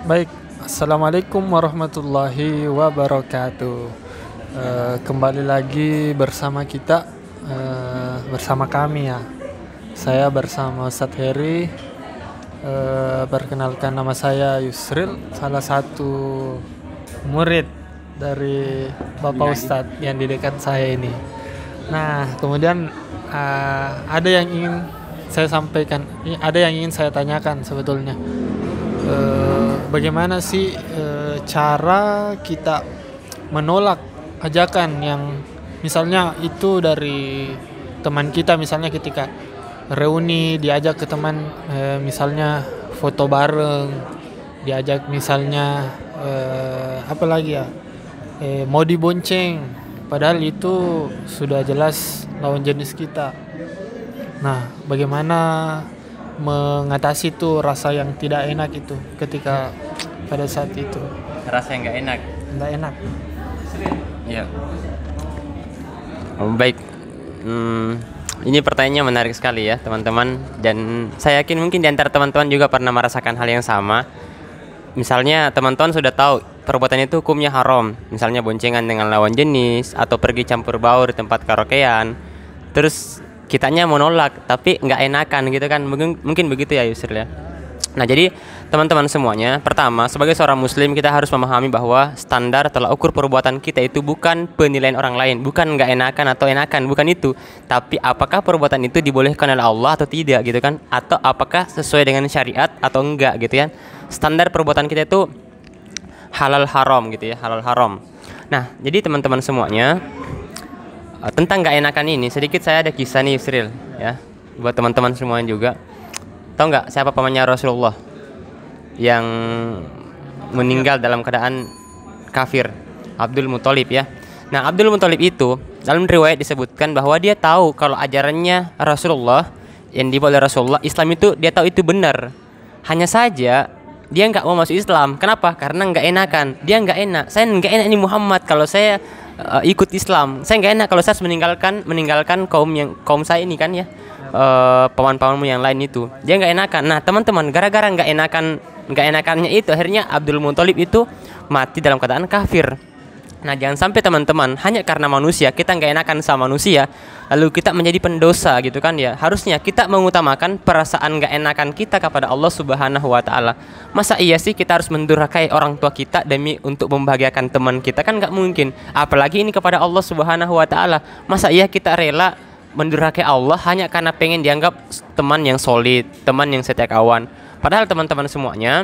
Baik, Assalamualaikum warahmatullahi wabarakatuh. Kembali lagi bersama kita, bersama kami ya. Saya bersama Ustadz Heri. Perkenalkan, nama saya Yusril, salah satu murid dari Bapak Ustadz yang di dekat saya ini. Nah, kemudian ada yang ingin saya sampaikan, ada yang ingin saya tanyakan sebetulnya. Bagaimana sih cara kita menolak ajakan yang misalnya itu dari teman kita, misalnya ketika reuni diajak ke teman, misalnya foto bareng, diajak misalnya apa lagi ya, mau dibonceng, padahal itu sudah jelas lawan jenis kita. Nah, bagaimana mengatasi tuh rasa yang tidak enak itu ketika pada saat itu? Rasa yang nggak enak. Nggak enak. Iya. Baik. Ini pertanyaannya menarik sekali ya teman-teman, dan saya yakin mungkin di antara teman-teman juga pernah merasakan hal yang sama. Misalnya teman-teman sudah tahu perbuatan itu hukumnya haram, misalnya boncengan dengan lawan jenis atau pergi campur baur di tempat karaokean. Terus kitanya mau nolak tapi nggak enakan gitu kan, mungkin begitu ya Yusril ya. Nah, jadi teman-teman semuanya, pertama sebagai seorang muslim kita harus memahami bahwa standar tolak ukur perbuatan kita itu bukan penilaian orang lain, bukan nggak enakan atau enakan, bukan itu, tapi apakah perbuatan itu dibolehkan oleh Allah atau tidak gitu kan, atau apakah sesuai dengan syariat atau enggak gitu ya. Standar perbuatan kita itu halal haram gitu ya, halal haram. Nah, jadi teman-teman semuanya, tentang gak enakan ini sedikit saya ada kisah nih Yusril ya, buat teman-teman semuanya juga. Tahu nggak siapa pamannya Rasulullah yang meninggal dalam keadaan kafir? Abdul Muthalib ya. Nah, Abdul Muthalib itu dalam riwayat disebutkan bahwa dia tahu kalau ajarannya Rasulullah yang dibawa oleh Rasulullah, Islam itu dia tahu itu benar. Hanya saja dia nggak mau masuk Islam. Kenapa? Karena nggak enakan. Dia nggak enak. Saya nggak enak ini Muhammad kalau saya ikut Islam. Saya nggak enak kalau saya harus meninggalkan kaum saya ini kan ya, paman-pamanmu yang lain itu. Dia nggak enakan. Nah teman-teman, gara-gara nggak enakannya itu akhirnya Abdul Muthalib itu mati dalam keadaan kafir. Nah, jangan sampai teman-teman hanya karena manusia kita nggak enakan sama manusia lalu kita menjadi pendosa gitu kan ya. Harusnya kita mengutamakan perasaan nggak enakan kita kepada Allah Subhanahu wa taala. Masa iya sih kita harus mendurhakai orang tua kita demi untuk membahagiakan teman kita? Kan nggak mungkin. Apalagi ini kepada Allah Subhanahu wa taala. Masa iya kita rela mendurhakai Allah hanya karena pengen dianggap teman yang solid, teman yang setia kawan? Padahal teman-teman semuanya,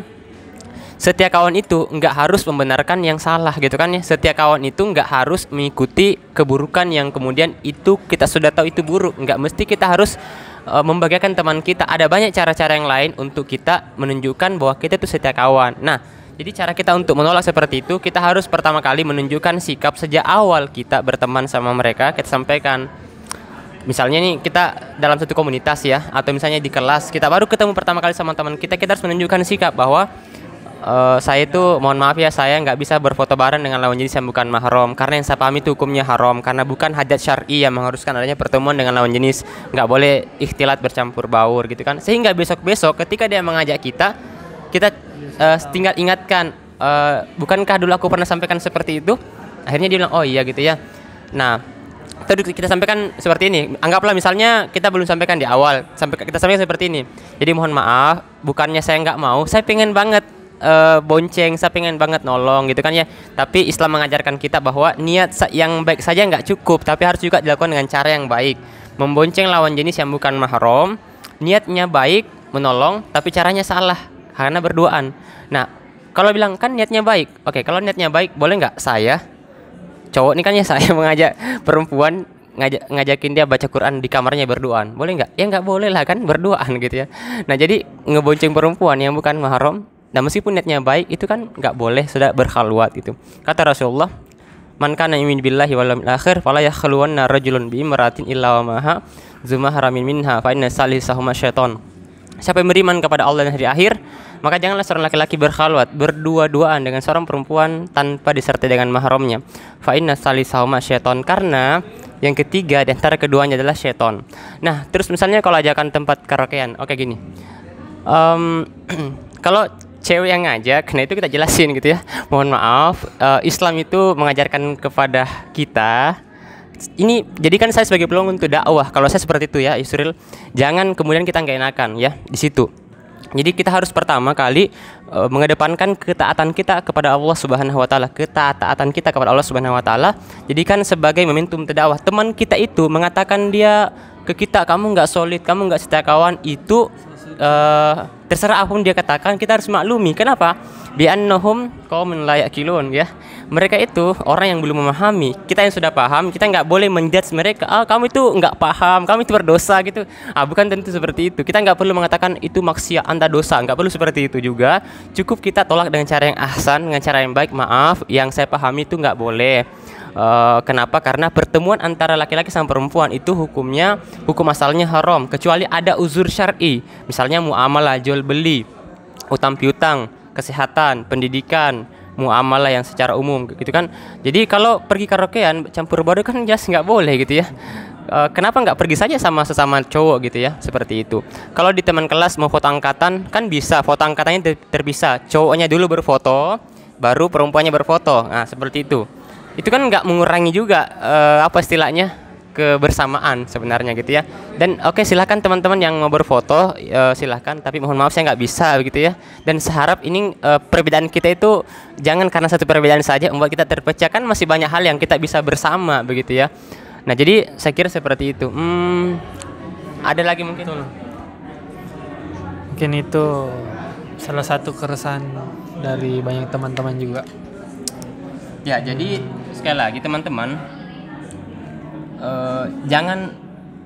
setia kawan itu nggak harus membenarkan yang salah gitu kan ya. Setia kawan itu nggak harus mengikuti keburukan yang kemudian itu kita sudah tahu itu buruk. Nggak mesti kita harus membahagiakan teman kita. Ada banyak cara-cara yang lain untuk kita menunjukkan bahwa kita itu setia kawan. Nah, jadi cara kita untuk menolak seperti itu, kita harus pertama kali menunjukkan sikap sejak awal kita berteman sama mereka. Kita sampaikan, misalnya nih kita dalam satu komunitas ya, atau misalnya di kelas kita baru ketemu pertama kali sama teman kita, kita harus menunjukkan sikap bahwa saya itu mohon maaf ya, saya nggak bisa berfoto bareng dengan lawan jenis yang bukan mahram, karena yang saya pahami itu hukumnya haram, karena bukan hajat syar'i yang mengharuskan adanya pertemuan dengan lawan jenis, nggak boleh ikhtilat bercampur baur gitu kan. Sehingga besok-besok ketika dia mengajak kita tinggal ingatkan, bukankah dulu aku pernah sampaikan seperti itu? Akhirnya dia bilang oh iya gitu ya. Nah, kita sampaikan seperti ini. Anggaplah misalnya kita belum sampaikan di awal, kita sampaikan seperti ini. Jadi mohon maaf, bukannya saya nggak mau, saya pengen banget bonceng, saya pengen banget nolong gitu kan ya. Tapi Islam mengajarkan kita bahwa niat yang baik saja nggak cukup, tapi harus juga dilakukan dengan cara yang baik. Membonceng lawan jenis yang bukan mahram, niatnya baik menolong, tapi caranya salah karena berduaan. Nah, kalau bilang kan niatnya baik, oke, kalau niatnya baik boleh nggak saya cowok nih kan ya, saya mengajak perempuan, ngajakin dia baca Quran di kamarnya berduaan, boleh nggak? Ya nggak boleh lah kan, berduaan gitu ya. Nah, jadi ngebonceng perempuan yang bukan mahram, nah meskipun niatnya baik itu kan nggak boleh, sudah berkhalwat gitu. Kata Rasulullah, man kana yu'minu billahi wal yawmil akhir fala yakhluwanna rajulun bi imratin illa wa maha zumahramin minha fa inna salisahuma syaiton. Siapa yang beriman kepada Allah dan hari akhir, maka janganlah seorang laki-laki berkhalwat, berdua-duaan dengan seorang perempuan tanpa disertai dengan mahramnya. Fa inna salisahuma syaiton, karena yang ketiga di antara keduanya adalah syaiton. Nah, terus misalnya kalau ajakan tempat karaokean, oke gini. Kalau cewek yang ngajak, nah itu kita jelasin gitu ya. Mohon maaf, Islam itu mengajarkan kepada kita ini, jadikan saya sebagai peluang untuk dakwah. Kalau saya seperti itu ya, Yusril, jangan kemudian kita nggak enakan ya di situ. Jadi kita harus pertama kali mengedepankan ketaatan kita kepada Allah Subhanahu wa taala, ketaatan kita kepada Allah Subhanahu wa taala jadikan sebagai momentum dakwah. Teman kita itu mengatakan dia ke kita, kamu nggak solid, kamu nggak setia kawan, itu terserah apapun dia katakan, kita harus maklumi. Kenapa? Bi'annahum qaumun la yaqilun ya. Mereka itu orang yang belum memahami. Kita yang sudah paham, kita nggak boleh menjudge mereka. Kamu itu nggak paham, kamu itu berdosa gitu. Bukan tentu seperti itu. Kita nggak perlu mengatakan itu maksiat, Anda dosa. Nggak perlu seperti itu juga. Cukup kita tolak dengan cara yang ahsan, dengan cara yang baik. Maaf, yang saya pahami itu nggak boleh. Kenapa? Karena pertemuan antara laki-laki sama perempuan itu hukumnya, hukum asalnya haram, kecuali ada uzur syar'i. Misalnya muamalah, jual beli, utang piutang, kesehatan, pendidikan, muamalah yang secara umum gitu kan. Jadi kalau pergi karaokean campur baur kan jelas nggak boleh gitu ya. Kenapa nggak pergi saja sama sesama cowok gitu ya, seperti itu. Kalau di teman kelas mau foto angkatan kan bisa, foto angkatannya terpisah, cowoknya dulu berfoto baru perempuannya berfoto. Nah seperti itu. Itu kan nggak mengurangi juga apa istilahnya, kebersamaan sebenarnya gitu ya. Dan oke, silakan teman-teman yang mau berfoto silakan, tapi mohon maaf saya nggak bisa begitu ya. Dan seharap ini perbedaan kita itu jangan karena satu perbedaan saja membuat kita terpecah, kan masih banyak hal yang kita bisa bersama begitu ya. Nah jadi saya kira seperti itu. Ada lagi mungkin? Mungkin itu salah satu keresahan dari banyak teman-teman juga. Ya jadi sekali lagi teman-teman, jangan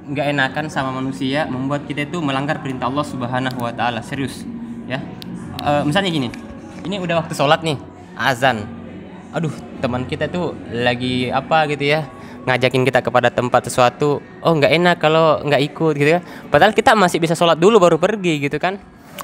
nggak enakan sama manusia membuat kita itu melanggar perintah Allah Subhanahu wa taala. Serius ya. Misalnya gini, ini udah waktu sholat nih, azan, aduh teman kita tuh lagi apa gitu ya, ngajakin kita kepada tempat sesuatu, oh nggak enak kalau nggak ikut gitu ya, padahal kita masih bisa sholat dulu baru pergi gitu kan.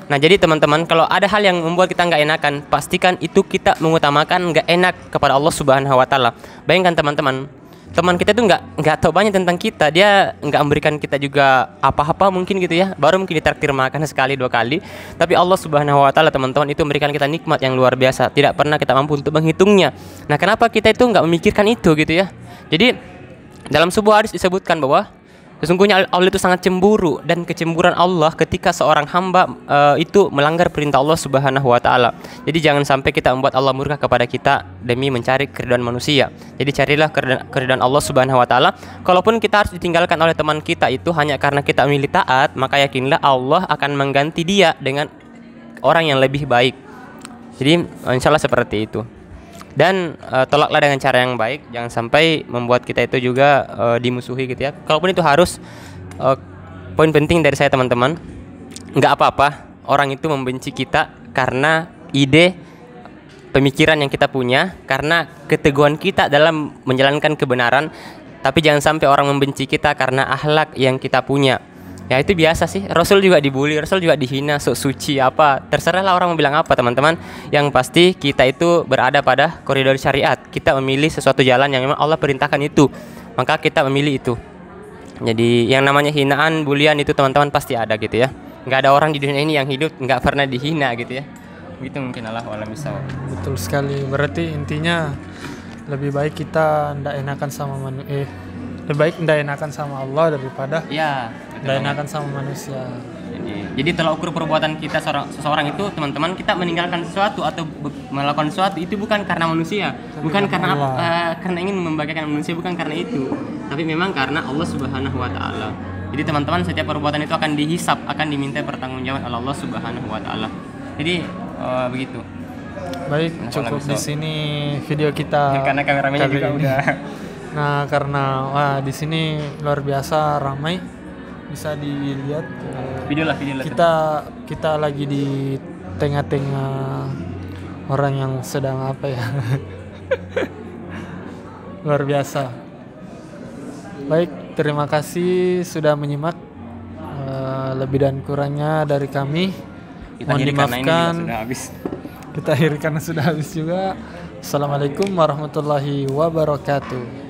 Nah jadi teman-teman, kalau ada hal yang membuat kita nggak enakan, pastikan itu kita mengutamakan nggak enak kepada Allah Subhanahu wa taala. Bayangkan teman-teman, teman kita tuh nggak tahu banyak tentang kita, dia nggak memberikan kita juga apa-apa mungkin gitu ya, baru mungkin ditraktir makan sekali dua kali, tapi Allah Subhanahu wa taala teman-teman itu memberikan kita nikmat yang luar biasa, tidak pernah kita mampu untuk menghitungnya. Nah kenapa kita itu nggak memikirkan itu gitu ya. Jadi dalam sebuah hadis disebutkan bahwa sesungguhnya Allah itu sangat cemburu, dan kecemburuan Allah ketika seorang hamba itu melanggar perintah Allah Subhanahu wa taala. Jadi jangan sampai kita membuat Allah murka kepada kita demi mencari keridhaan manusia. Jadi carilah keridhaan Allah Subhanahu wa taala. Kalaupun kita harus ditinggalkan oleh teman kita itu hanya karena kita memilih taat, maka yakinlah Allah akan mengganti dia dengan orang yang lebih baik. Jadi insya Allah seperti itu. Dan tolaklah dengan cara yang baik, jangan sampai membuat kita itu juga dimusuhi gitu ya. Kalaupun itu harus, poin penting dari saya teman-teman, nggak apa-apa orang itu membenci kita karena ide pemikiran yang kita punya, karena keteguhan kita dalam menjalankan kebenaran. Tapi jangan sampai orang membenci kita karena akhlak yang kita punya. Ya itu biasa sih, Rasul juga dibully, Rasul juga dihina, sok suci apa, terserahlah orang mau bilang apa teman-teman. Yang pasti kita itu berada pada koridor syariat, kita memilih sesuatu jalan yang memang Allah perintahkan itu, maka kita memilih itu. Jadi yang namanya hinaan, bulian itu teman-teman pasti ada gitu ya. Nggak ada orang di dunia ini yang hidup nggak pernah dihina gitu ya. Gitu mungkin Allah wa'lam bishawab. Betul sekali, berarti intinya lebih baik kita ndak enakan sama lebih baik ndak enakan sama Allah daripada ndak enakan sama manusia. Jadi tolak ukur perbuatan kita seseorang itu teman-teman, kita meninggalkan sesuatu atau melakukan sesuatu itu bukan karena manusia, bukan karena karena ingin membahagiakan manusia, bukan karena itu, tapi memang karena Allah Subhanahu wa taala. Jadi teman-teman, setiap perbuatan itu akan dihisap, akan diminta pertanggungjawaban oleh Allah Subhanahu wa taala. Jadi begitu. Baik, cukup di sini video kita. Karena kameramennya juga ini udah. Nah, karena di sini luar biasa ramai, bisa dilihat video lah. kita lagi di tengah-tengah orang yang sedang apa ya. Luar biasa. Baik, terima kasih sudah menyimak. Lebih dan kurangnya dari kami mohon dimaafkan. Kita akhiri karena sudah habis juga. Assalamualaikum warahmatullahi wabarakatuh.